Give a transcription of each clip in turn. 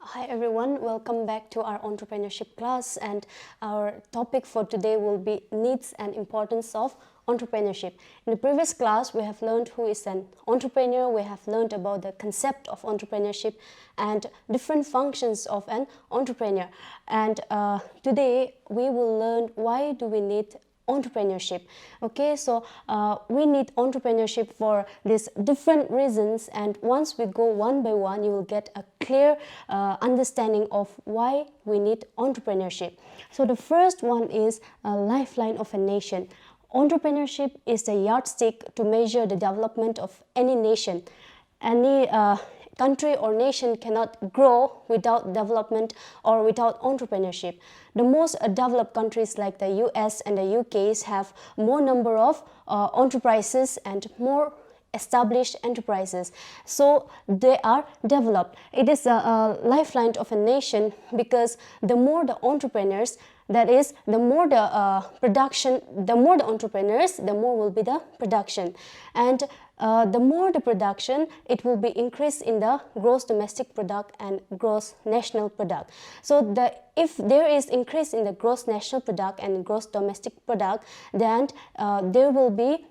Hi everyone, welcome back to our entrepreneurship class, and our topic for today will be needs and importance of entrepreneurship. In the previous class, we have learned who is an entrepreneur, we have learned about the concept of entrepreneurship and different functions of an entrepreneur. And today we will learn why do we need entrepreneurship. Okay, so we need entrepreneurship for these different reasons, and once we go one by one, you will get a clear understanding of why we need entrepreneurship. So the first one is a lifeline of a nation. Entrepreneurship is the yardstick to measure the development of any nation. Any country or nation cannot grow without development or without entrepreneurship. The most developed countries like the US and the UK have more number of enterprises and more established enterprises, so they are developed. It is a lifeline of a nation because the more the entrepreneurs, that is, the more the production, the more the entrepreneurs, the more will be the production, and the more the production, it will be increase in the gross domestic product and gross national product. So if there is increase in the gross national product and gross domestic product, then there will be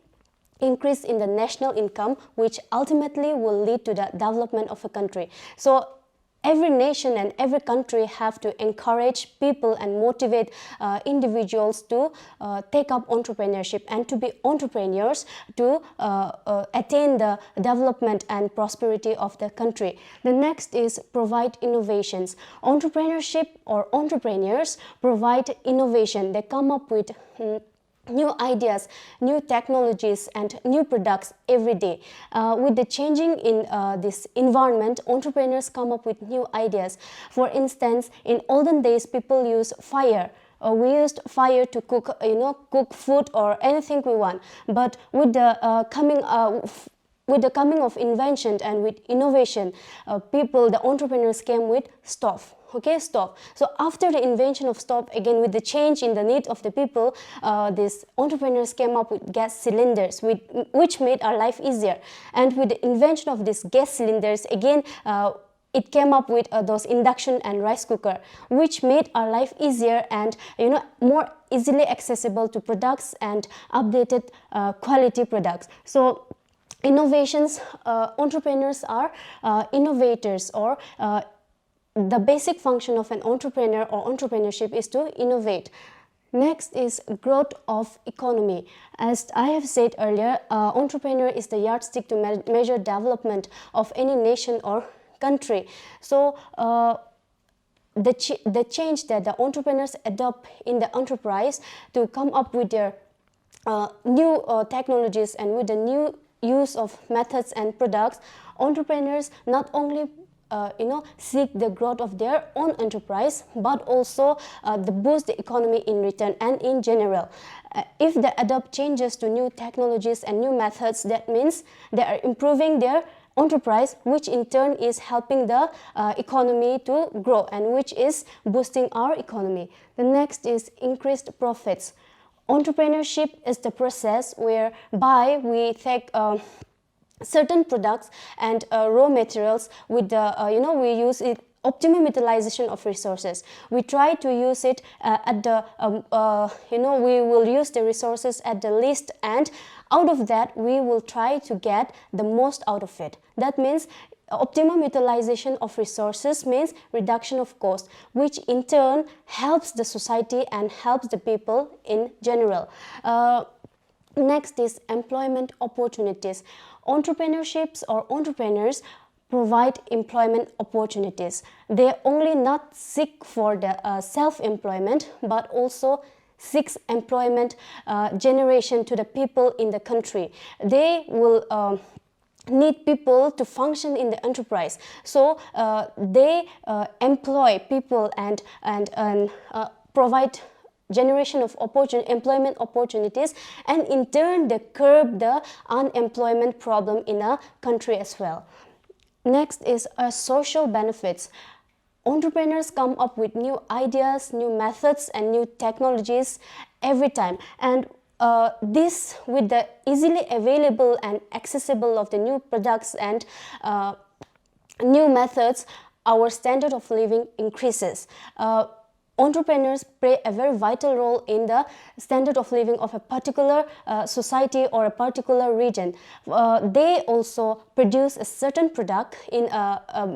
increase in the national income, which ultimately will lead to the development of a country. So every nation and every country have to encourage people and motivate individuals to take up entrepreneurship and to be entrepreneurs to attain the development and prosperity of the country. The next is provide innovations. Entrepreneurship or entrepreneurs provide innovation. They come up with new ideas, new technologies, and new products every day. With the changing in this environment, entrepreneurs come up with new ideas. For instance, in olden days, people use fire. We used fire to cook, cook food or anything we want. But with the coming of invention and with innovation, the entrepreneurs came with stove. Okay, stove. So after the invention of stove, again with the change in the need of the people, these entrepreneurs came up with gas cylinders, which made our life easier. And with the invention of these gas cylinders, again, it came up with those induction and rice cooker, which made our life easier and more easily accessible to products and updated quality products. So innovations, entrepreneurs are innovators, or the basic function of an entrepreneur or entrepreneurship is to innovate. Next is growth of economy. As I have said earlier, entrepreneur is the yardstick to measure development of any nation or country. So the change that the entrepreneurs adopt in the enterprise to come up with their new technologies and with the new use of methods and products, entrepreneurs not only seek the growth of their own enterprise, but also boost the economy in return and in general. If they adopt changes to new technologies and new methods, that means they are improving their enterprise, which in turn is helping the economy to grow and which is boosting our economy. The next is increased profits. Entrepreneurship is the process whereby we take certain products and raw materials with the we use it optimum utilization of resources. We try to use it at the we will use the resources at the least, and out of that we will try to get the most out of it. That means optimum utilization of resources means reduction of cost, which in turn helps the society and helps the people in general. Next is employment opportunities. Entrepreneurships or entrepreneurs provide employment opportunities. They only not seek for the self-employment, but also seeks employment generation to the people in the country. They will need people to function in the enterprise, so they employ people and provide generation of employment opportunities, and in turn they curb the unemployment problem in a country as well. Next is social benefits. Entrepreneurs come up with new ideas, new methods, and new technologies every time, and this with the easily available and accessible of the new products and new methods, our standard of living increases. Entrepreneurs play a very vital role in the standard of living of a particular society or a particular region. They also produce a certain product in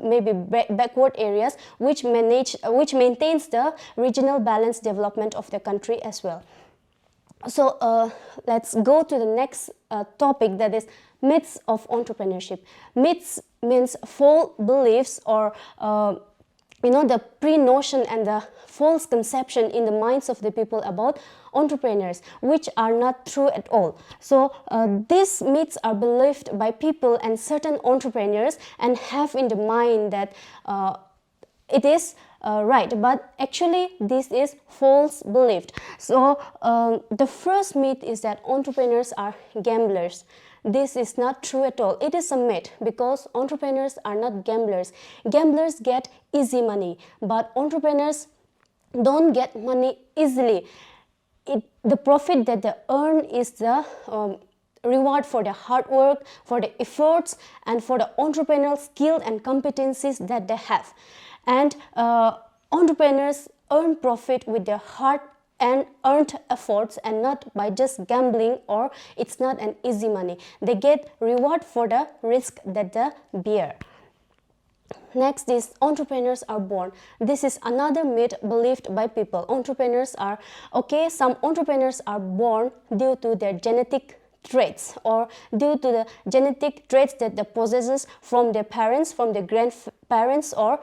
maybe backward areas, which maintains the regional balanced development of the country as well. So let's go to the next topic, that is myths of entrepreneurship. Myths means false beliefs or the pre-notion and the false conception in the minds of the people about entrepreneurs, which are not true at all. So these myths are believed by people and certain entrepreneurs and have in the mind that it is right, but actually this is false belief. So the first myth is that entrepreneurs are gamblers. This is not true at all. It is a myth because entrepreneurs are not gamblers. Gamblers get easy money, but entrepreneurs don't get money easily. The profit that they earn is the reward for the hard work, for the efforts, and for the entrepreneurial skill and competencies that they have. And entrepreneurs earn profit with their hard and earned efforts and not by just gambling, or it's not an easy money. They get reward for the risk that they bear. Next is entrepreneurs are born. This is another myth believed by people. Some entrepreneurs are born due to their genetic traits or due to the genetic traits that they possesses from their parents, from their grandparents, or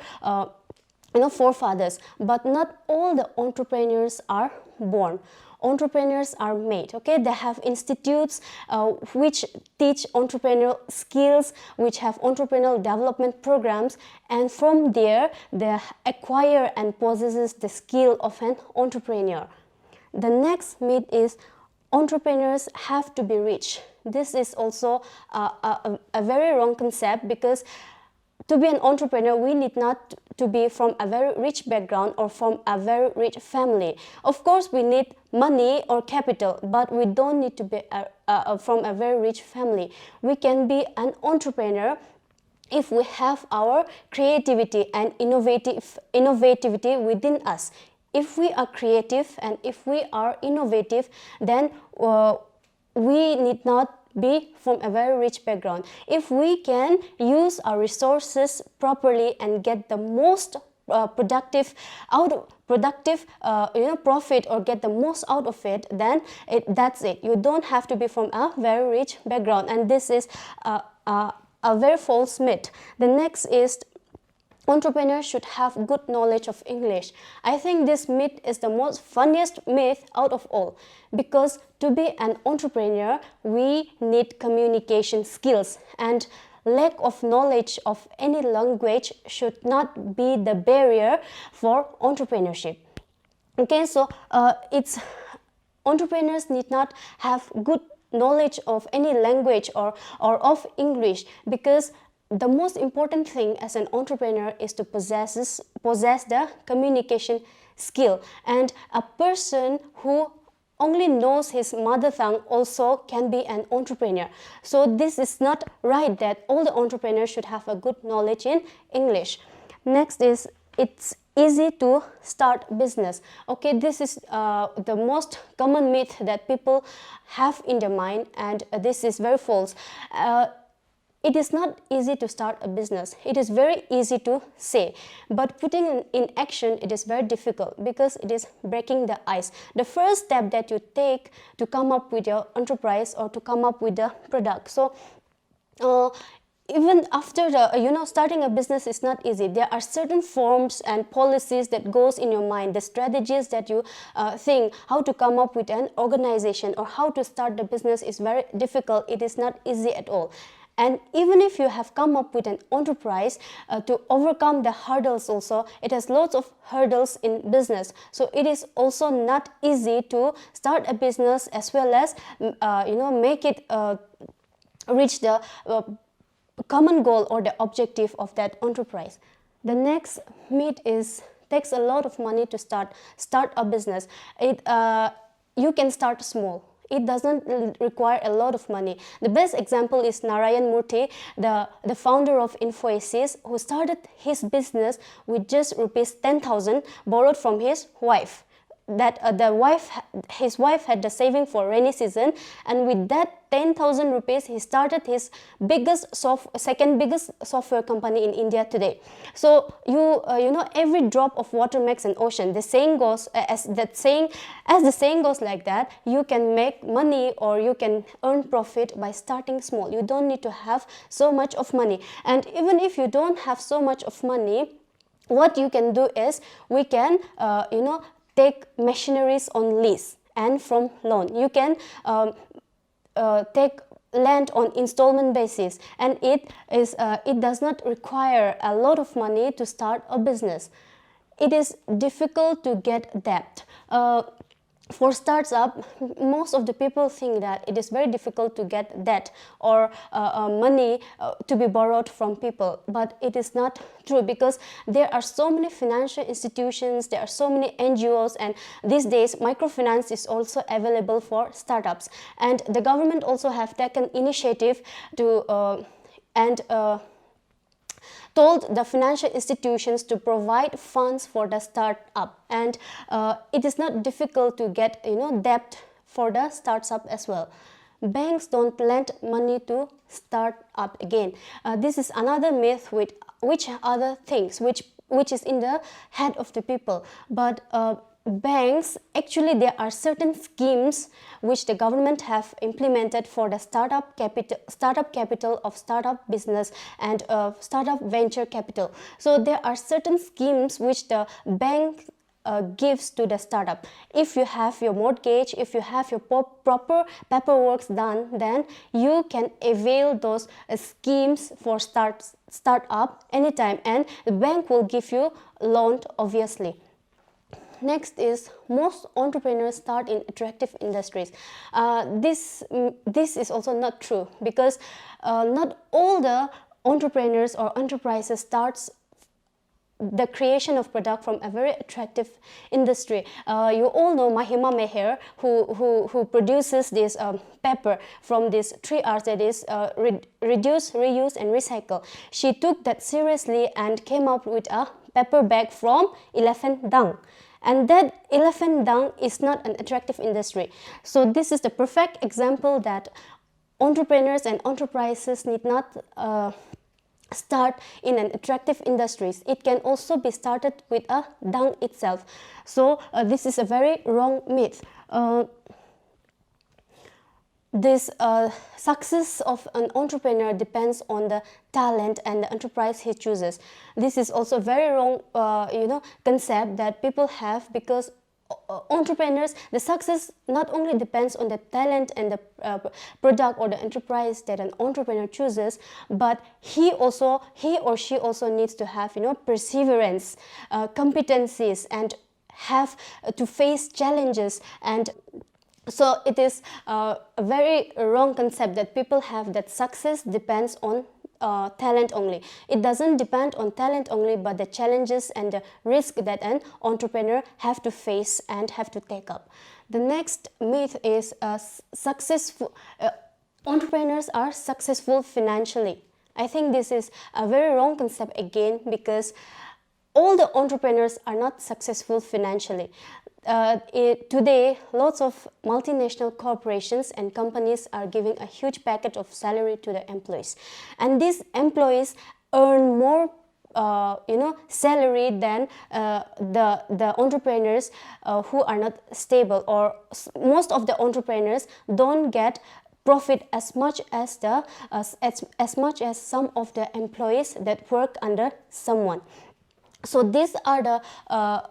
forefathers. But not all the entrepreneurs are born. Entrepreneurs are made. They have institutes which teach entrepreneurial skills, which have entrepreneurial development programs, and from there they acquire and possesses the skill of an entrepreneur. The next myth is entrepreneurs have to be rich. This is also a very wrong concept, because to be an entrepreneur, we need not to be from a very rich background or from a very rich family. Of course, we need money or capital, but we don't need to be from a very rich family. We can be an entrepreneur if we have our creativity and innovativity within us. If we are creative and if we are innovative, then we need not be from a very rich background. If we can use our resources properly and get the most profit or get the most out of it, then that's it. You don't have to be from a very rich background, and this is a very false myth. The next is entrepreneurs should have good knowledge of English. I think this myth is the most funniest myth out of all, because to be an entrepreneur, we need communication skills, and lack of knowledge of any language should not be the barrier for entrepreneurship. So entrepreneurs need not have good knowledge of any language or of English, because the most important thing as an entrepreneur is to possess the communication skill. And a person who only knows his mother tongue also can be an entrepreneur. So this is not right that all the entrepreneurs should have a good knowledge in English. Next is it's easy to start business. This is the most common myth that people have in their mind, and this is very false. It is not easy to start a business. It is very easy to say, but putting it in action, it is very difficult, because it is breaking the ice. The first step that you take to come up with your enterprise or to come up with the product. So even after starting a business is not easy. There are certain forms and policies that goes in your mind, the strategies that you think how to come up with an organization or how to start the business is very difficult. It is not easy at all. And even if you have come up with an enterprise, to overcome the hurdles also, it has lots of hurdles in business. So it is also not easy to start a business as well as, make it reach the common goal or the objective of that enterprise. The next myth is takes a lot of money to start a business. You can start small. It doesn't require a lot of money. The best example is Narayan Murthy, the founder of Infosys, who started his business with just rupees 10,000 borrowed from his wife. That his wife had the saving for rainy season, and with that 10,000 rupees he started his second biggest software company in India today. So you know, every drop of water makes an ocean. The saying goes as the saying goes like that, you can make money or you can earn profit by starting small. You don't need to have so much of money, and even if you don't have so much of money, what you can do is we can you know, take machineries on lease and from loan. You can take land on installment basis, and it does not require a lot of money to start a business. It is difficult to get debt. For startup, most of the people think that it is very difficult to get debt or money to be borrowed from people, but it is not true, because there are so many financial institutions, there are so many NGOs, and these days microfinance is also available for startups, and the government also have taken initiative to told the financial institutions to provide funds for the startup, and it is not difficult to get, you know, debt for the startup as well. Banks don't lend money to start up again. This is another myth with which other things which is in the head of the people, but banks, actually there are certain schemes which the government have implemented for the startup capital of startup business and startup venture capital. So there are certain schemes which the bank gives to the startup. If you have your mortgage, if you have your proper paperwork done, then you can avail those schemes for startup anytime, and the bank will give you loan, obviously. Next is, most entrepreneurs start in attractive industries. This is also not true, because not all the entrepreneurs or enterprises starts the creation of product from a very attractive industry. You all know Mahima Meher, who produces this paper from these 3 R's, that is reduce, reuse and recycle. She took that seriously and came up with a paper bag from elephant dung. And that elephant dung is not an attractive industry. So this is the perfect example that entrepreneurs and enterprises need not start in an attractive industries. It can also be started with a dung itself. So this is a very wrong myth. This success of an entrepreneur depends on the talent and the enterprise he chooses. This is also a very wrong concept that people have, because entrepreneurs, the success not only depends on the talent and the product or the enterprise that an entrepreneur chooses, but he or she also needs to have perseverance, competencies, and have to face challenges. And so it is a very wrong concept that people have, that success depends on talent only. It doesn't depend on talent only, but the challenges and the risk that an entrepreneur have to face and have to take up. The next myth is successful entrepreneurs are successful financially. I think this is a very wrong concept again, because all the entrepreneurs are not successful financially. Today, lots of multinational corporations and companies are giving a huge package of salary to the employees, and these employees earn more salary than the entrepreneurs who are not stable, or most of the entrepreneurs don't get profit as much as some of the employees that work under someone. So these are the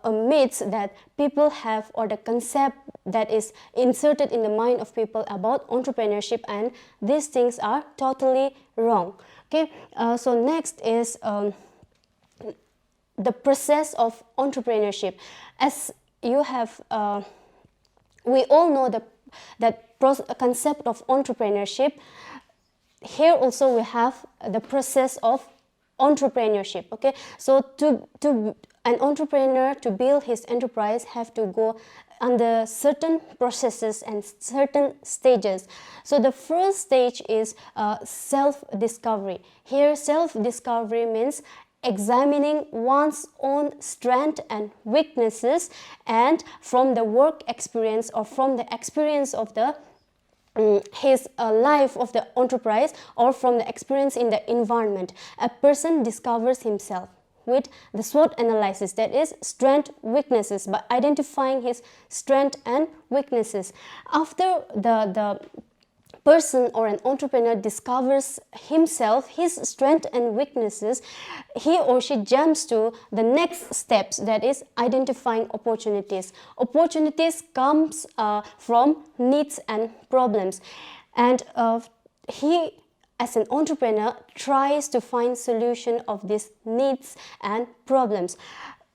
myths that people have, or the concept that is inserted in the mind of people about entrepreneurship, and these things are totally wrong. Okay, so next is the process of entrepreneurship. As you have, we all know that concept of entrepreneurship. Here also we have the process of entrepreneurship. Okay, so to an entrepreneur, to build his enterprise, have to go under certain processes and certain stages. So the first stage is self-discovery. Here self-discovery means examining one's own strengths and weaknesses, and from the work experience or from the experience of the his life of the enterprise, or from the experience in the environment, a person discovers himself with the SWOT analysis, that is strength weaknesses, by identifying his strength and weaknesses. After the person or an entrepreneur discovers himself, his strength and weaknesses, he or she jumps to the next steps, that is identifying opportunities. Opportunities comes from needs and problems, and he as an entrepreneur tries to find solution of these needs and problems.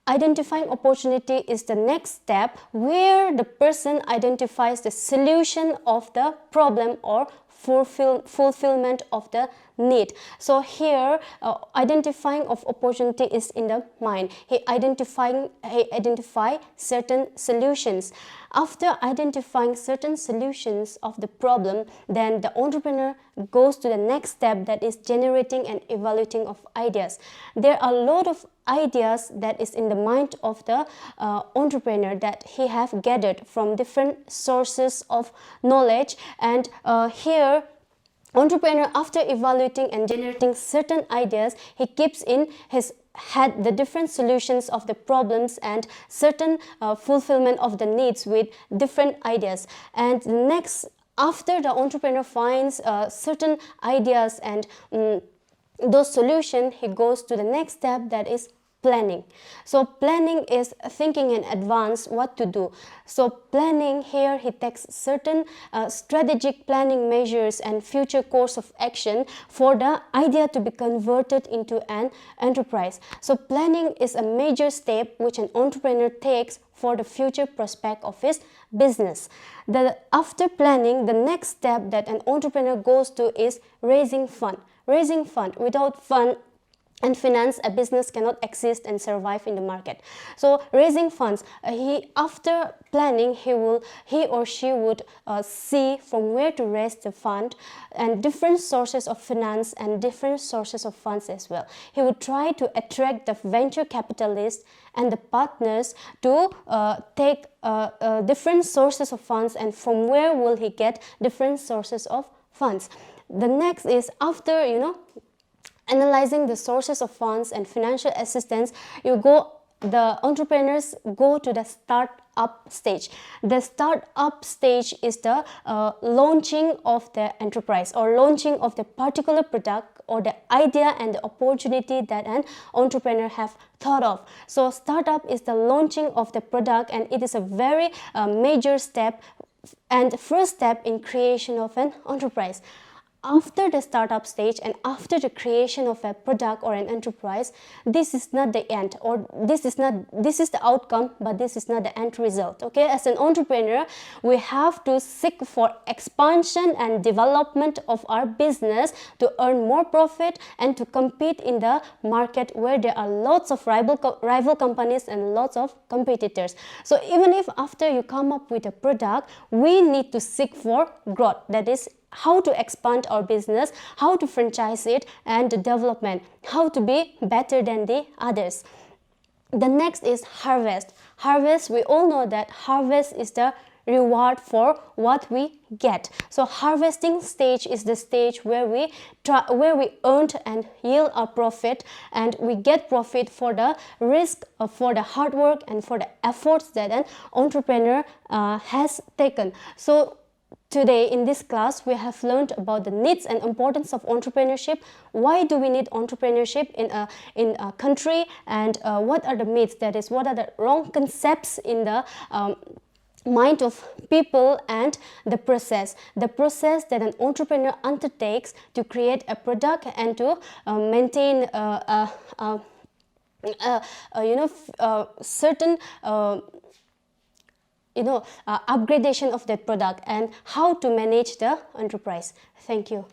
Identifying opportunity is the next step, where the person identifies the solution of the problem or fulfillment of the need. So here identifying of opportunity is in the mind. He identify certain solutions. After identifying certain solutions of the problem, then the entrepreneur goes to the next step, that is generating and evaluating of ideas. There are a lot of ideas that is in the mind of the entrepreneur that he have gathered from different sources of knowledge, and here entrepreneur, after evaluating and generating certain ideas, he keeps in his head the different solutions of the problems and certain fulfillment of the needs with different ideas. And next, after the entrepreneur finds certain ideas and those solutions, he goes to the next step, that is planning. So planning is thinking in advance what to do. So planning, here he takes certain strategic planning measures and future course of action for the idea to be converted into an enterprise. So planning is a major step which an entrepreneur takes for the future prospect of his business. After planning, the next step that an entrepreneur goes to is raising fund. Raising fund. Without fund and finance, a business cannot exist and survive in the market. So raising funds, after planning, he or she would see from where to raise the fund and different sources of finance and different sources of funds as well. He would try to attract the venture capitalists and the partners to take different sources of funds, and from where will he get different sources of funds. The next is, after analyzing the sources of funds and financial assistance, the entrepreneurs go to the start-up stage. The start-up stage is the launching of the enterprise or launching of the particular product or the idea and the opportunity that an entrepreneur have thought of. So startup is the launching of the product, and it is a very major step and first step in creation of an enterprise. After the startup stage and after the creation of a product or an enterprise, this is not the end, or this is the outcome, but this is not the end result. Okay, as an entrepreneur, we have to seek for expansion and development of our business to earn more profit and to compete in the market where there are lots of rival companies and lots of competitors. So even if after you come up with a product, we need to seek for growth, that is how to expand our business, how to franchise it, and the development, how to be better than the others. The next is harvest. Harvest, we all know that harvest is the reward for what we get. So harvesting stage is the stage where we earn and yield our profit, and we get profit for the risk, for the hard work, and for the efforts that an entrepreneur has taken. So today in this class, we have learned about the needs and importance of entrepreneurship. Why do we need entrepreneurship in a country, and what are the myths, that is, what are the wrong concepts in the mind of people, and the process that an entrepreneur undertakes to create a product and to maintain certain upgradation of that product, and how to manage the enterprise. Thank you.